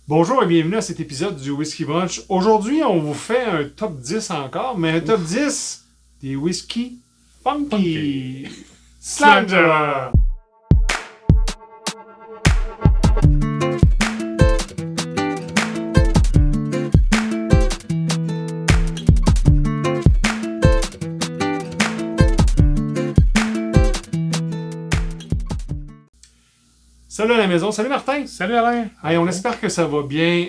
Bonjour et bienvenue à cet épisode du Whisky Brunch. Aujourd'hui, on vous fait un top 10 encore, mais un top 10 des whisky funky. Slanger! Salut à la maison, salut Martin! Salut Alain! Hey, on espère que ça va bien.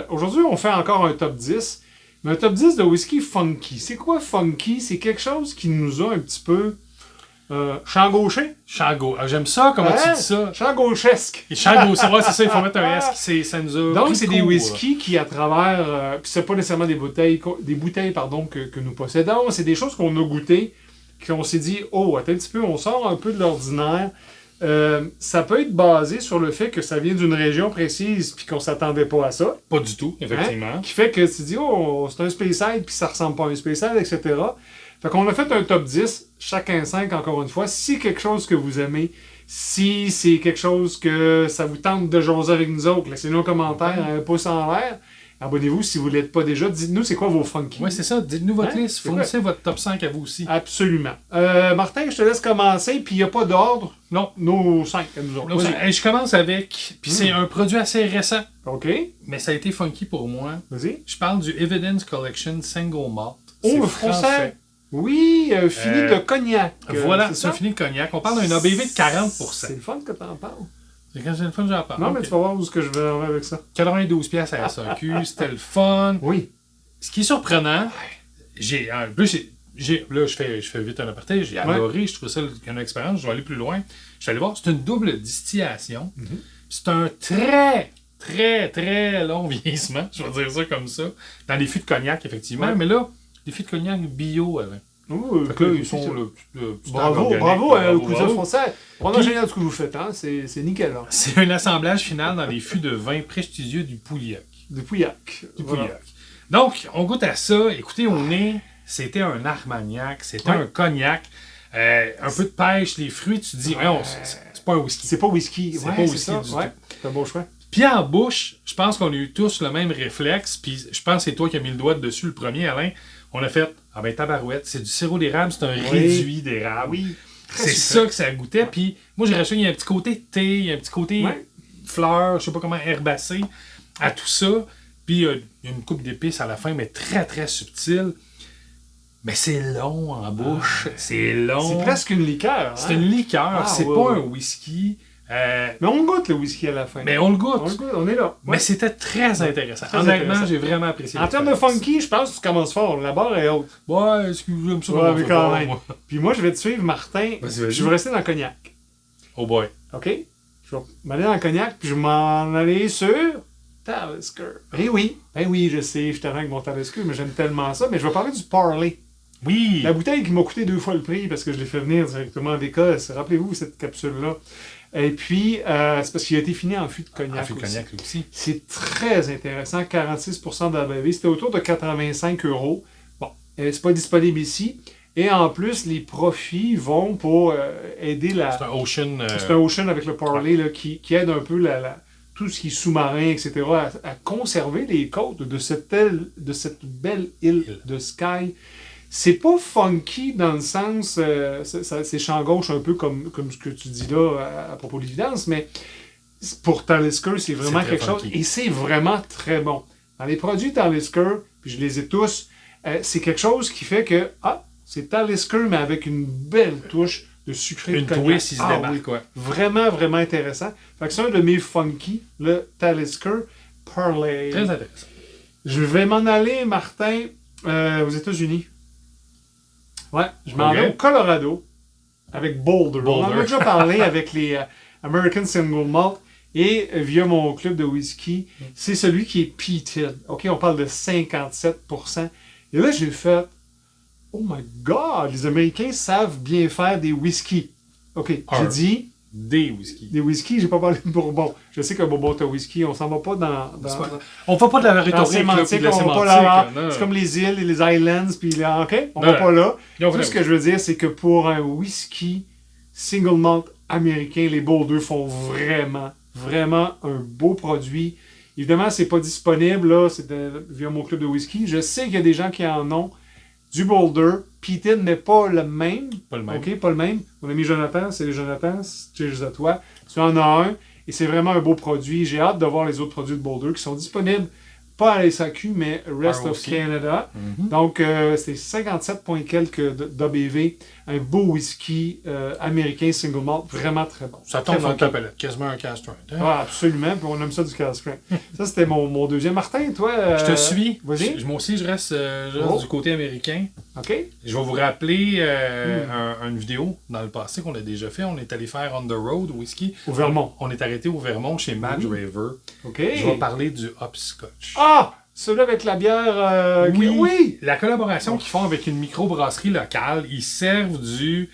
Aujourd'hui, on fait encore un top 10, mais un top 10 de whisky funky. C'est quoi funky? C'est quelque chose qui nous a un petit peu changauché. J'aime ça, comment tu dis ça? Changauchesque. Changauché, ouais, c'est ça, il faut mettre un S, ça nous a Donc, pris c'est de des court. whiskies qui, à travers... puis c'est pas nécessairement des bouteilles que nous possédons, c'est des choses qu'on a goûtées, qu'on s'est dit, oh, attends un petit peu, on sort un peu de l'ordinaire. Ça peut être basé sur le fait que ça vient d'une région précise puis qu'on s'attendait pas à ça. Pas du tout, effectivement. Hein? Qui fait que tu dis, oh, c'est un Speyside puis ça ressemble pas à un Speyside, etc. Fait qu'on a fait un top 10, chacun 5 encore une fois. Si quelque chose que vous aimez, si c'est quelque chose que ça vous tente de jaser avec nous autres, laissez-nous un commentaire, un pouce en l'air. Abonnez-vous si vous ne l'êtes pas déjà. Dites-nous c'est quoi vos funky. Oui, c'est ça. Dites-nous votre liste. C'est Fournissez votre top 5 à vous aussi. Absolument. Martin, je te laisse commencer, puis il n'y a pas d'ordre. Non. Nos 5 à nous autres. Là, je commence avec, puis c'est un produit assez récent, OK. mais ça a été funky pour moi. Vas-y. Je parle du Evidence Collection Single Malt. Oh, C'est le français. Oui, fini de cognac. Voilà, c'est un fini de cognac. On parle d'un ABV de 40%. C'est le fun que tu en parles. C'est quand j'ai le fun, j'en parle. Non, mais tu vas voir où est-ce que je vais en avec ça. 92 pièces à la SAQ, c'était le fun. Oui. Ce qui est surprenant, là, je fais vite un aparté, j'ai adoré, je trouve ça une expérience, je vais aller plus loin. Je suis allé voir, c'est une double distillation. C'est un très, très, très long vieillissement, je vais dire ça comme ça, dans les fûts de cognac, effectivement. Ouais. Mais là, des fûts de cognac bio avant. Ouh, Fait que là, ils sont là. Bravo, cousin bravo. français. Vraiment génial ce que vous faites, hein? C'est nickel, là. C'est un assemblage final dans les fûts de vin prestigieux du Pouliac. Du Pouillac. Pouillac. Donc, on goûte à ça. Écoutez, au nez, c'était un Armagnac, c'était un cognac. Un peu de pêche, les fruits, tu te dis, c'est pas un whisky. C'est pas whisky. C'est pas whisky du tout. C'est un bon choix. Puis en bouche, je pense qu'on a eu tous le même réflexe. Puis je pense que c'est toi qui as mis le doigt dessus le premier, Alain. On a fait, tabarouette, c'est du sirop d'érable, c'est un réduit d'érable. Oui. C'est ça que ça goûtait. Puis moi, j'ai rajouté, il y a un petit côté thé, il y a un petit côté fleur, je sais pas comment, herbacé à tout ça. Puis il y a une coupe d'épices à la fin, mais très, très subtile. Mais c'est long en bouche. C'est long. C'est presque une liqueur. C'est une liqueur. C'est pas un whisky. Mais on goûte le whisky à la fin. Mais on le goûte. On est là. Mais c'était très intéressant. Très Honnêtement, intéressant. j'ai vraiment apprécié. En termes de funky, je pense que tu commences fort. La barre est haute. Ouais, excusez-moi ça. Ouais, mais quand même. Puis moi, je vais te suivre, Martin. Vas-y. Je vais rester dans le cognac. Oh boy. OK? Je vais m'aller dans le cognac, puis je vais m'en aller sur Talisker. Eh oui. Ben oui, je sais, je t'arrête avec mon Talisker, mais j'aime tellement ça. Mais je vais parler du Parley. Oui. La bouteille qui m'a coûté 2 fois le prix parce que je l'ai fait venir directement d'Écosse. Rappelez-vous cette capsule-là. Et puis, c'est parce qu'il a été fini en fût de cognac. En fût de cognac aussi. C'est très intéressant. 46% d'ABV. C'était autour de 85 €. Bon, c'est pas disponible ici. Et en plus, les profits vont pour aider la... C'est un Ocean. C'est un Ocean avec le Parley là, qui aide un peu tout ce qui est sous-marin, etc., à conserver les côtes de cette belle île de Skye. C'est pas funky dans le sens, c'est champ gauche un peu comme ce que tu dis là à propos de l'évidence, mais pour Talisker, c'est vraiment quelque chose, et c'est vraiment très bon. Dans les produits Talisker, puis je les ai tous, c'est quelque chose qui fait que, c'est Talisker, mais avec une belle touche de sucré de cognac. Une twist, il se démarque, quoi. Vraiment, vraiment intéressant. Fait que c'est un de mes funky, le Talisker Parley. Très intéressant. Je vais m'en aller, Martin, aux États-Unis. Ouais, je m'en vais au Colorado avec Boulder. On en a déjà parlé avec les American Single Malt et via mon club de whisky. C'est celui qui est peated. OK, on parle de 57%. Et là, j'ai fait, oh my God, les Américains savent bien faire des whiskies. OK, j'ai dit... Des whiskies. Des whiskies, j'ai pas parlé de Bourbon. Je sais que Bourbon est un whisky, on s'en va pas dans on va pas de la rhétorique, sémantique, là, on va pas là. C'est comme les îles et les islands, puis là, OK, on va pas là. Tout ce que je veux dire, c'est que pour un whisky single malt américain, les Boulder font vraiment, vraiment un beau produit. Évidemment, c'est pas disponible, là, via mon club de whisky. Je sais qu'il y a des gens qui en ont du Boulder. Peated, mais pas le même. Pas le même. OK, pas le même. Mon ami Jonathan, c'est Jonathan, cheers à toi. Tu en as un, et c'est vraiment un beau produit. J'ai hâte de voir les autres produits de Boulder qui sont disponibles, pas à la SAQ, mais Rest of Canada. Donc, c'est 57 points quelques d'ABV. Un beau whisky américain single malt, vraiment très bon. Ça tombe dans ta palette, quasiment un cast strength. Hein? Ah, absolument, puis on aime ça du cast strength. Ça, c'était mon deuxième. Martin, toi... Je te suis. Vas-y. Moi aussi, je reste du côté américain. OK. Je vais vous rappeler une vidéo dans le passé qu'on a déjà fait. On est allé faire On the Road whisky. Au Vermont. On est arrêté au Vermont chez Mad River. OK. Je vais parler du Hopscotch. Ah! Celui-là avec la bière... oui! La collaboration qu'ils font avec une microbrasserie locale, ils servent du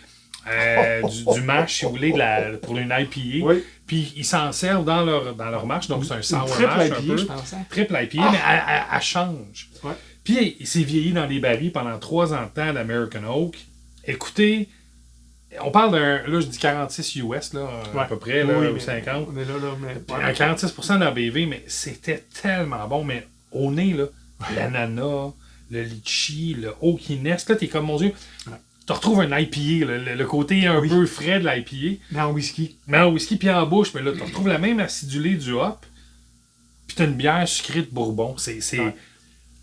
mash, si vous voulez, pour une IPA. Oui. Puis ils s'en servent dans leur mash. Donc c'est un sour triple mash IPA, un peu. je pense. Hein? Triple IPA, mais elle change. Ouais. Puis il s'est vieilli dans les barils pendant 3 ans de temps d'American Oak. Écoutez, on parle d'un, là je dis 46 US, là, à peu près, là, ou 50. On est là, mais... Un 46% d'ABV, mais c'était tellement bon. Mais au nez, là, l'ananas, le litchi, le oakiness, là, t'es comme, mon Dieu, tu retrouves un IPA, le côté un peu frais de l'IPA. Mais en whisky. Mais en whisky, puis en bouche, mais là, tu retrouves la même acidulée du hop, puis t'as une bière sucrée de Bourbon.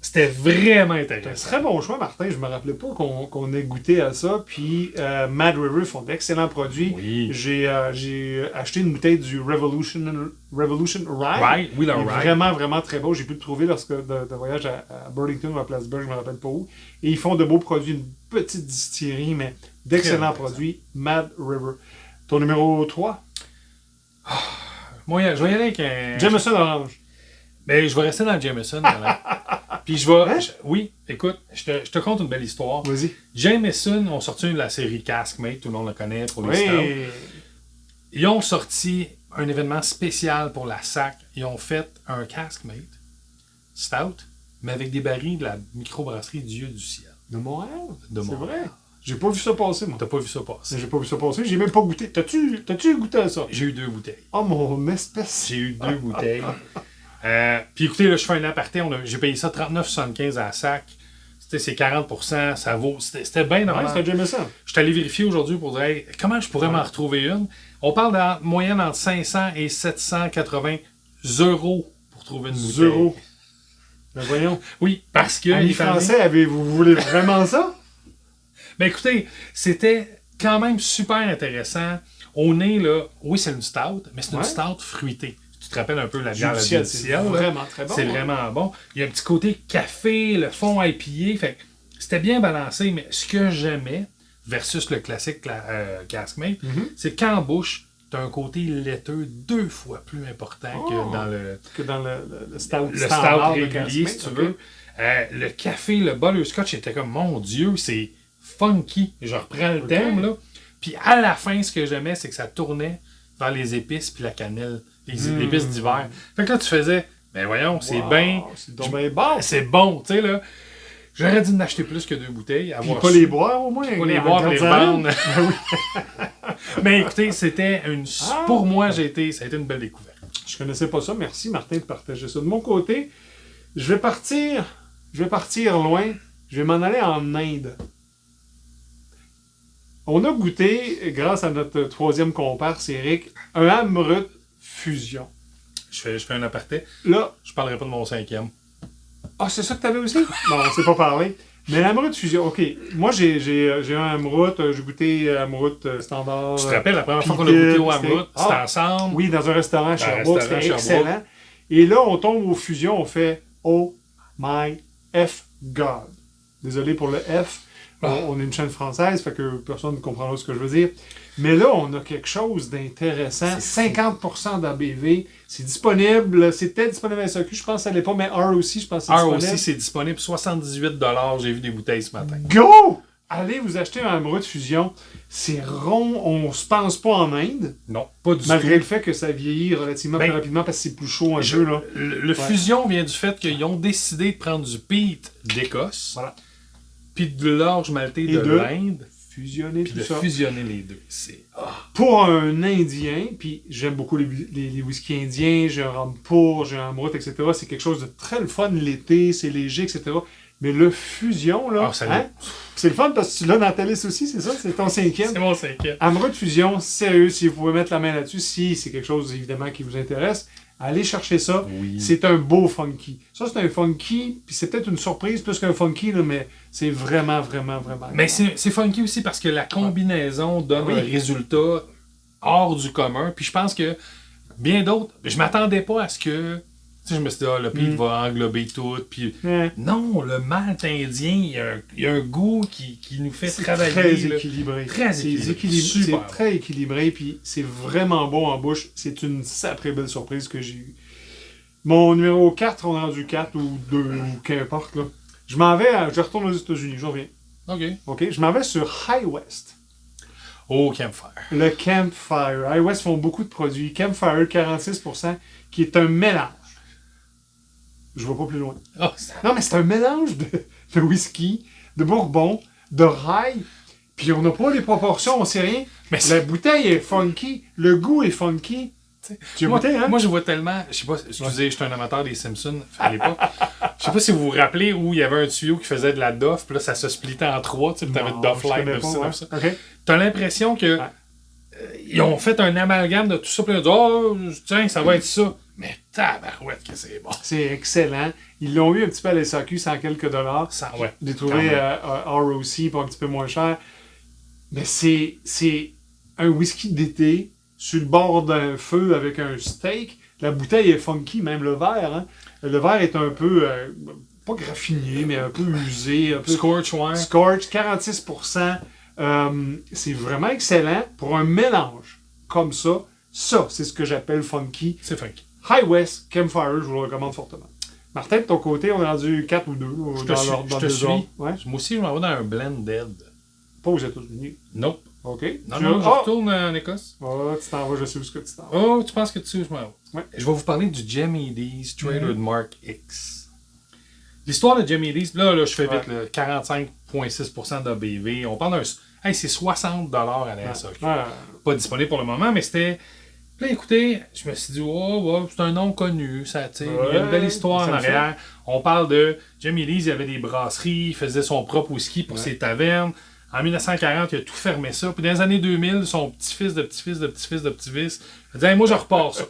C'était vraiment intéressant. C'est un très bon choix, Martin. Je me rappelais pas qu'on ait goûté à ça. Puis Mad River font d'excellents produits. Oui. J'ai acheté une bouteille du Revolution Rye. Rye, oui, le Il est Rye. vraiment, vraiment très beau. J'ai pu le trouver lorsque de voyage à Burlington ou à Plattsburgh, je me rappelle pas où. Et ils font de beaux produits, une petite distillerie, mais d'excellents produits. Mad River. Ton numéro 3? Moi, je vais y aller avec un... Jameson Orange. Ben, je vais rester dans le Jameson. Puis je vais... oui, écoute, je te conte une belle histoire. Vas-y. Jameson ont sorti la série Caskmate, tout le monde le connaît pour les stouts. Ils ont sorti un événement spécial pour la SAC. Ils ont fait un Caskmate stout, mais avec des barils de la microbrasserie Dieu du ciel. De Montréal? De Montréal. C'est vrai. J'ai pas vu ça passer, moi. T'as pas vu ça passer? J'ai pas vu ça passer. J'ai même pas goûté. T'as-tu goûté à ça? J'ai eu 2 bouteilles. Oh, mon espèce. J'ai eu 2 bouteilles. Puis écoutez, là, je fais un aparté. J'ai payé ça 39,75 à la SAC. C'est 40%. Ça vaut... C'était bien normal. C'était Jameson. Je suis allé vérifier aujourd'hui pour dire hey, comment je pourrais m'en retrouver une. On parle de moyenne entre 500 et 780 euros pour trouver une bouteille. Euros. Ben voyons. Oui, parce que... Les Français, vous voulez vraiment ça? Ben écoutez, c'était quand même super intéressant. Au nez, là, oui, c'est une stout, mais c'est une stout fruitée. Tu te rappelles un peu la bière du ciel. C'est vraiment très bon. C'est vraiment bon. Il y a un petit côté café, le fond IPA. Fait c'était bien balancé, mais ce que j'aimais, versus le classique Caskmate, c'est qu'en bouche, tu as un côté laiteux 2 fois plus important que dans le stout. Le stout régulier, si tu veux. Le café, le butterscotch était comme, mon Dieu, c'est funky. Je reprends le terme, là. Puis à la fin, ce que j'aimais, c'est que ça tournait vers les épices puis la cannelle. Les épices d'hiver. Fait que là, tu faisais, ben voyons, c'est bien... C'est bon. C'est bon, tu sais, là. J'aurais dû en acheter plus que 2 bouteilles. Puis pas les boire, au moins. Pas les boire, puis les vendre. Mais écoutez, c'était une... Pour moi, ça a été une belle découverte. Je connaissais pas ça. Merci, Martin, de partager ça. De mon côté, je vais partir loin. Je vais m'en aller en Inde. On a goûté, grâce à notre 3e comparse, Eric, un Amrut Fusion. Je fais un aparté. Là, je parlerai pas de mon 5e. Ah, c'est ça que tu avais aussi? Bon, on ne s'est pas parlé. Mais l'Amrut Fusion, OK. Moi, j'ai un Amrut. J'ai goûté Amrut standard. Tu te rappelles, la première fois qu'on a goûté au Amrut, c'était ensemble? Oui, dans un restaurant à Sherbrooke. C'était excellent. Et là, on tombe aux fusions. On fait « Oh my F God ». Désolé pour le F. On est une chaîne française, fait que personne ne comprendra ce que je veux dire. Mais là, on a quelque chose d'intéressant. 50% d'ABV. C'est disponible. C'était disponible à SAQ. Je pense que ça l'est pas, mais R aussi, je pense que c'est disponible. R aussi, c'est disponible. 78$. J'ai vu des bouteilles ce matin. Go! Allez vous acheter un Amrut Fusion. C'est rond. On se pense pas en Inde. Non, pas du tout. Malgré le fait que ça vieillit relativement plus rapidement parce que c'est plus chaud un peu. Là. Le Fusion vient du fait qu'ils ont décidé de prendre du peat d'Écosse. Voilà. Puis de l'orge maltais de l'Inde. fusionner Puis tout de ça. fusionner les deux, c'est... Pour un Indien, puis j'aime beaucoup les whiskies indiens, j'ai un Rampur, j'ai un Amrut, etc. C'est quelque chose de très le fun l'été, c'est léger, etc. Mais le fusion, là, c'est le fun parce que tu l'as dans ta liste aussi, c'est ça? C'est ton 5e? C'est mon 5e. Amrut Fusion, sérieux, si vous pouvez mettre la main là-dessus, si c'est quelque chose, évidemment, qui vous intéresse, allez chercher ça. Oui. C'est un beau funky. Ça, c'est un funky, puis c'est peut-être une surprise plus qu'un funky, là, mais c'est vraiment, vraiment, vraiment... Mais c'est funky aussi parce que la combinaison donne un résultat hors du commun. Puis je pense que bien d'autres... Je m'attendais pas à ce que... Tu sais, je me suis dit, le pays va englober tout. Puis non, le malt indien, il y a un goût qui nous fait travailler. Très équilibré. Très équilibré. C'est très équilibré, puis c'est vraiment bon en bouche. C'est une sacrée belle surprise que j'ai eue. Mon numéro 4, on est rendu 4 ou 2, ou qu'importe, là. Je retourne aux États-Unis, j'en reviens. OK. Je m'en vais sur High West. Oh, Campfire. Le Campfire. High West font beaucoup de produits. Campfire, 46%, qui est un mélange. Je ne vais pas plus loin. Non, mais c'est un mélange de whisky, de bourbon, de rye, puis on n'a pas les proportions, on sait rien. Mais la bouteille est funky, le goût est funky. Tu as goûté, hein? Moi, je vois tellement... Je sais pas, excusez, je suis un amateur des Simpsons à l'époque. Je sais pas si vous vous rappelez où il y avait un tuyau qui faisait de la doff, puis là, ça se splitait en 3, tu sais, t'avais Doff Light, ça. T'as l'impression que ils ont fait un amalgame de tout ça, puis ils ont dit, tiens, ça va être ça. Mais tabarouette que c'est bon. C'est excellent. Ils l'ont eu un petit peu à la SAQ, 100 quelques dollars. J'ai trouvé à ROC pour un petit peu moins cher. Mais c'est un whisky d'été sur le bord d'un feu avec un steak. La bouteille est funky, même le verre. Hein. Le verre est un peu, pas graffiné, mais un peu usé. Un peu Scorch, ouais. Scorch, 46%. C'est vraiment excellent pour un mélange comme ça. Ça, c'est ce que j'appelle funky. C'est funky. High West, Campfire, je vous le recommande fortement. Martin, de ton côté, on est rendu 4 ou 2. Je te suis. Ouais. Moi aussi, je m'en vais dans un blended. Pas aux États-Unis. Nope. OK. Non, je retourne en Écosse. Tu t'en vas, je sais où que tu t'en vas. Oh, tu penses que tu sais où je m'en vais. Ouais. Je vais vous parler du Jimmy Dee's Trademark X. L'histoire de Jimmy Dee's, là je fais vite, 45,6% d'ABV. On parle d'un... Hey, c'est 60$ à la SAQ. Pas disponible pour le moment, mais c'était... Puis là, écoutez, je me suis dit, c'est un nom connu, ça, il y a une belle histoire en arrière. On parle de Jimmy Dee's, il y avait des brasseries, il faisait son propre whisky pour ses tavernes. En 1940, il a tout fermé ça. Puis dans les années 2000, son petit-fils de petit-fils de petit-fils de petit-fils, il a dit, hey, moi, je repars ça.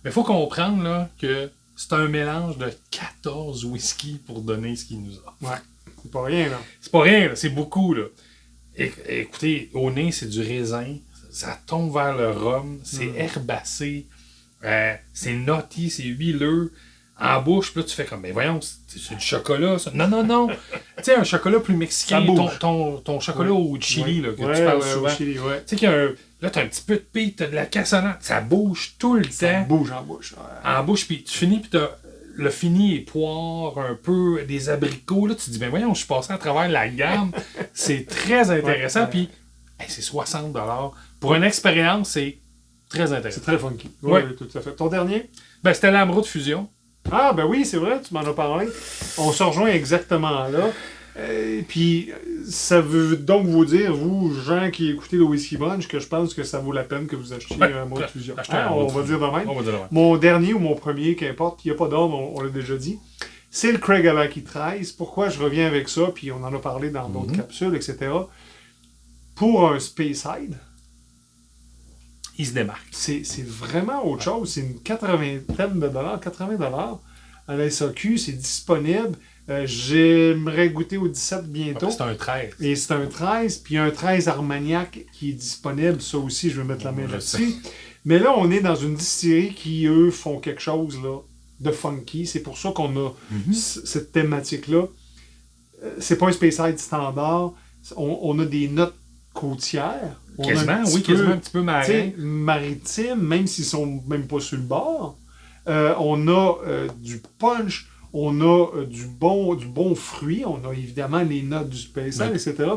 Mais il faut comprendre là, que c'est un mélange de 14 whiskies pour donner ce qu'il nous a. Ouais, c'est pas rien, là. C'est pas rien, là. C'est beaucoup, là. Écoutez, au nez, c'est du raisin. Ça tombe vers le rhum, c'est herbacé, c'est nutty, c'est huileux. En bouche, puis là, tu fais comme, mais voyons, c'est du chocolat, ça. Non. Tu sais, un chocolat plus mexicain, ton chocolat au chili, là, que tu parles souvent. Chili, tu sais qu'il y a là, t'as un petit peu de pique, t'as de la cassonade, ça bouge tout le temps. Ça bouge en bouche. En bouche, puis tu finis, puis t'as le fini est poire, un peu des abricots, là, tu te dis, ben voyons, je suis passé à travers la gamme. C'est très intéressant, puis c'est 60$. Pour une expérience, c'est très intéressant. C'est très funky. Oui, tout à fait. Ton dernier? Ben, c'était l'Amrut Fusion. Ah, ben oui, c'est vrai, tu m'en as parlé. On se rejoint exactement là. Puis, ça veut donc vous dire, vous, gens qui écoutez le Whisky Bunch, que je pense que ça vaut la peine que vous achetiez un Amrut Fusion. On va dire de même. Mon dernier ou mon premier, qu'importe, il n'y a pas d'ordre, on l'a déjà dit. C'est le Craig Alaki 13. Pourquoi je reviens avec ça, puis on en a parlé dans d'autres capsules, etc. Pour un Speyside, il se démarque. C'est vraiment autre chose. C'est une 80$ à la SAQ. C'est disponible. J'aimerais goûter au 17 bientôt. C'est un 13. Et c'est un 13. Puis un 13 Armagnac qui est disponible. Ça aussi, je vais mettre la main là-dessus. Mais là, on est dans une distillerie qui, eux, font quelque chose là, de funky. C'est pour ça qu'on a cette thématique-là. C'est pas un Speyside standard. On a des notes côtières. Quasiment un petit peu marin. Maritime, même s'ils sont même pas sur le bord. On a du punch, on a du bon fruit, on a évidemment les notes du Speyside, etc.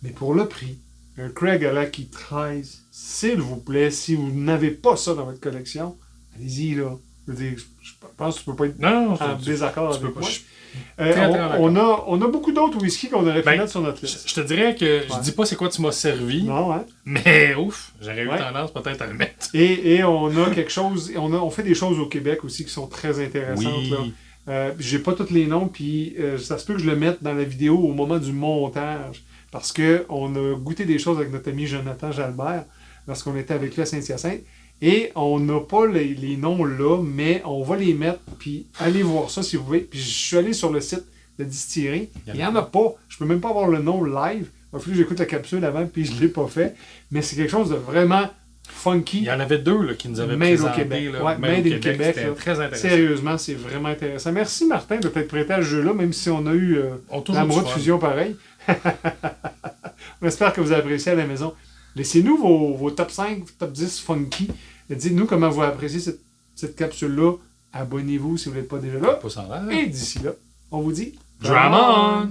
Mais pour le prix, un Craig Alaki 13, s'il vous plaît, si vous n'avez pas ça dans votre collection, allez-y là. Je veux dire, je pense que tu peux pas être Non, en désaccord tu peux avec pas. moi. Très On a beaucoup d'autres whisky qu'on aurait pu mettre sur notre liste. Je te dirais que je dis pas c'est quoi tu m'as servi, Non, hein? mais ouf, j'aurais eu tendance peut-être à le mettre. Et on a quelque chose, on fait des choses au Québec aussi qui sont très intéressantes. Oui. Là. J'ai pas tous les noms, puis ça se peut que je le mette dans la vidéo au moment du montage, parce qu'on a goûté des choses avec notre ami Jonathan Jalbert lorsqu'on était avec lui à Saint-Hyacinthe. Et on n'a pas les noms là, mais on va les mettre, puis allez voir ça si vous voulez. Puis je suis allé sur le site de distillerie, il n'y en a pas. Je peux même pas avoir le nom live. Il a fallu que j'écoute la capsule avant, puis je ne l'ai pas fait. Mais c'est quelque chose de vraiment funky. Il y en avait deux là, qui nous avaient Made présenté. au Québec. Là, Ouais, Made in Québec. C'était très intéressant. Sérieusement, c'est vraiment intéressant. Merci Martin de t'être prêté à ce jeu-là, même si on a eu l'amoureux de fusion pareil. On espère que vous avez apprécié à la maison. Laissez-nous vos top 5, top 10 funky. Dites-nous comment vous appréciez cette capsule-là. Abonnez-vous si vous n'êtes pas déjà là. Et d'ici là, on vous dit... Drum on!